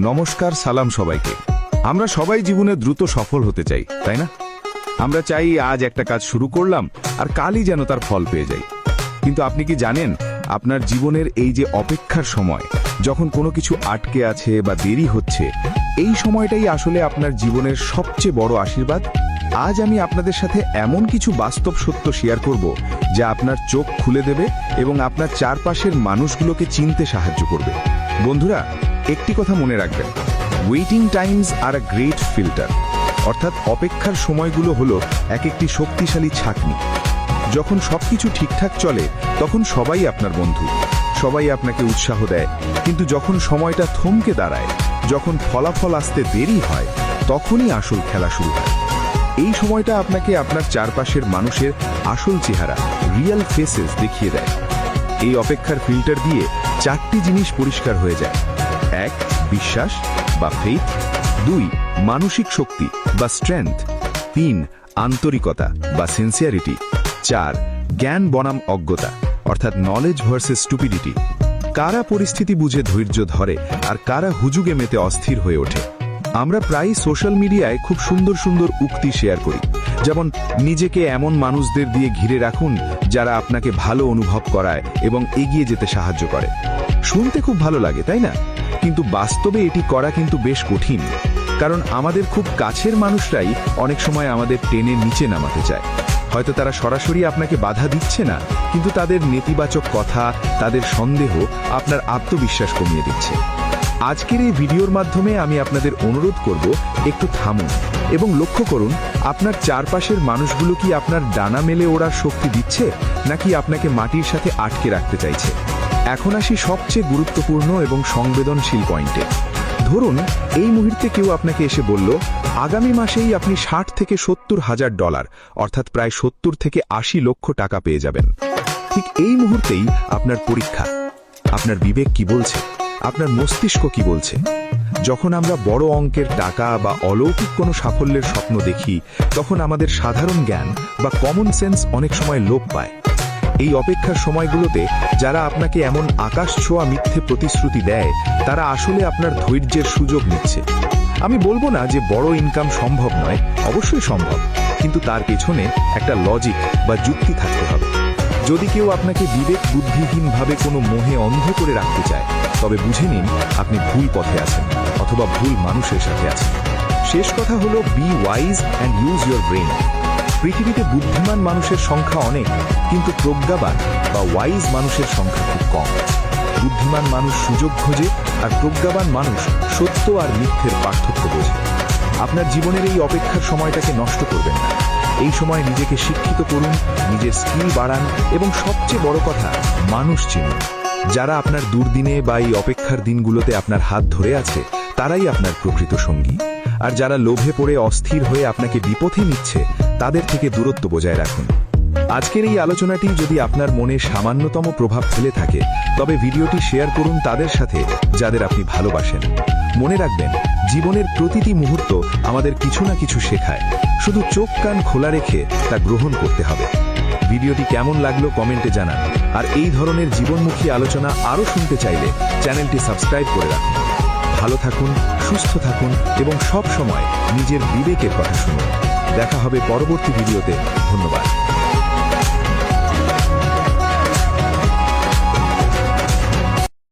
নমস্কার, সালাম সবাইকে। আমরা সবাই জীবনে দ্রুত সফল হতে চাই, তাই না? আমরা চাই আজ একটা কাজ শুরু করলাম আর কালই যেন তার ফল পেয়ে যাই। কিন্তু আপনি কি জানেন, আপনার জীবনের এই যে অপেক্ষার সময়, যখন কোনো কিছু আটকে আছে বা দেরি হচ্ছে, এই সময়টাই আসলে আপনার জীবনের সবচেয়ে বড় আশীর্বাদ। আজ আমি আপনাদের সাথে এমন কিছু বাস্তব সত্য শেয়ার করব যা আপনার চোখ খুলে দেবে এবং আপনার চারপাশের মানুষগুলোকে চিনতে সাহায্য করবে। বন্ধুরা, একটি কথা মনে রাখবেন, waiting times are a great filter. অর্থাৎ অপেক্ষার সময়গুলো হলো এক একটি শক্তিশালী ছাঁকনি। যখন সবকিছু ঠিকঠাক চলে তখন সবাই আপনার বন্ধু, সবাই আপনাকে উৎসাহ দেয়। কিন্তু যখন সময়টা থমকে দাঁড়ায়, যখন ফলাফল আসতে দেরি হয়, তখনই আসল খেলা শুরু হয়। এই সময়টা আপনাকে আপনার চারপাশের মানুষের আসল চেহারা, রিয়েল ফেসেস দেখিয়ে দেয়। এই অপেক্ষার ফিল্টার দিয়ে চারটি জিনিস পরিষ্কার হয়ে যায়। 1. বিশ্বাস বা ফেইথ। 2. মানসিক শক্তি বা স্ট্রেংথ। 3. আন্তরিকতা বা সিনসিয়ারিটি। 4. জ্ঞান বনাম অজ্ঞতা, অর্থাৎ নলেজ ভার্সেস স্টুপিডিটি। কারা পরিস্থিতি বুঝে ধৈর্য ধরে আর কারা হুজুগে মেতে অস্থির হয়ে ওঠে। আমরা প্রায় সোশ্যাল মিডিয়ায় খুব সুন্দর সুন্দর উক্তি শেয়ার করি, যেমন নিজেকে এমন মানুষদের দিয়ে ঘিরে রাখুন যারা আপনাকে ভালো অনুভব করায় এবং এগিয়ে যেতে সাহায্য করে। শুনতে খুব ভালো লাগে, তাই না? কিন্তু বাস্তবে এটি করা কিন্তু বেশ কঠিন, কারণ আমাদের খুব কাছের মানুষরাই অনেক সময় আমাদের টেনে নিচে নামাতে চায়। হয়তো তারা সরাসরি আপনাকে বাধা দিচ্ছে না, কিন্তু তাদের নেতিবাচক কথা, তাদের সন্দেহ আপনার আত্মবিশ্বাস কমিয়ে দিচ্ছে। আজকের এই ভিডিওর মাধ্যমে আমি আপনাদের অনুরোধ করব, একটু থামুন এবং লক্ষ্য করুন আপনার চারপাশের মানুষগুলো কি আপনার ডানা মেলে ওড়ার শক্তি দিচ্ছে, নাকি আপনাকে মাটির সাথে আটকে রাখতে চাইছে। এখন আসি সবচেয়ে গুরুত্বপূর্ণ এবং সংবেদনশীল পয়েন্টে। ধরুন এই মুহূর্তে কেউ আপনাকে এসে বলল, আগামী মাসেই আপনি $60,000 অর্থাৎ প্রায় 70 থেকে 80 লক্ষ টাকা পেয়ে যাবেন। ঠিক এই মুহূর্তেই আপনার পরীক্ষা, আপনার বিবেক কি বলছে, আপনার মস্তিষ্ক কি বলছে। যখন আমরা বড় অঙ্কের টাকা বা অলৌকিক কোনো সাফল্যের স্বপ্ন দেখি, তখন আমাদের সাধারণ জ্ঞান বা কমন সেন্স অনেক সময় লোপ পায়। এই অপেক্ষার সময়গুলোতে যারা আপনাকে এমন আকাশ ছোঁয়া মিথ্যে প্রতিশ্রুতি দেয়, তারা আসলে আপনার ধৈর্যের সুযোগ নিচ্ছে। আমি বলবো না যে বড় ইনকাম সম্ভব নয়, অবশ্যই সম্ভব, কিন্তু তার পেছনে একটা লজিক বা যুক্তি থাকতে হবে। যদি কেউ আপনাকে বিবেক বুদ্ধিহীনভাবে কোনো মোহে অন্ধ করে রাখতে চায়, তবে বুঝে নিন আপনি ভুল পথে আছেন অথবা ভুল মানুষের সাথে আছেন। শেষ কথা হলো, B wise and use your brain. পৃথিবীতে বুদ্ধিমান মানুষের সংখ্যা অনেক, কিন্তু প্রজ্ঞাবান বা ওয়াইজ মানুষের সংখ্যা খুব কম। বুদ্ধিমান মানুষ সুযোগ খোঁজে, আর প্রজ্ঞাবান মানুষ সত্য আর মিথ্যের পার্থক্য বোঝে। আপনার জীবনের এই অপেক্ষার সময়টাকে নষ্ট করবেন না। এই সময় নিজেকে শিক্ষিত করুন, নিজের স্কিল বাড়ান এবং সবচেয়ে বড় কথা, মানুষ চিনুন। যারা আপনার দুর্দিনে বা এই অপেক্ষার দিনগুলোতে আপনার হাত ধরে আছে, তারাই আপনার প্রকৃত সঙ্গী। আর যারা লোভে পড়ে অস্থির হয়ে আপনাকে বিপথে নিচ্ছে, তাদের থেকে দূরত্ব বজায় রাখুন। আজকের এই আলোচনাটি যদি আপনার মনে সামান্যতম প্রভাব ফেলে থাকে, তবে ভিডিওটি শেয়ার করুন তাদের সাথে যাদের আপনি ভালোবাসেন। মনে রাখবেন, জীবনের প্রতিটি মুহূর্ত আমাদের কিছু না কিছু শেখায়, শুধু চোখ কান খোলা রেখে তা গ্রহণ করতে হবে। ভিডিওটি কেমন লাগলো কমেন্টে জানান, আর এই ধরনের জীবনমুখী আলোচনা আরও শুনতে চাইলে চ্যানেলটি সাবস্ক্রাইব করে রাখুন। ভালো থাকুন, সুস্থ থাকুন এবং সব সময় নিজের বিবেকের কথা শুনুন। দেখা হবে পরবর্তী ভিডিওতে। ধন্যবাদ।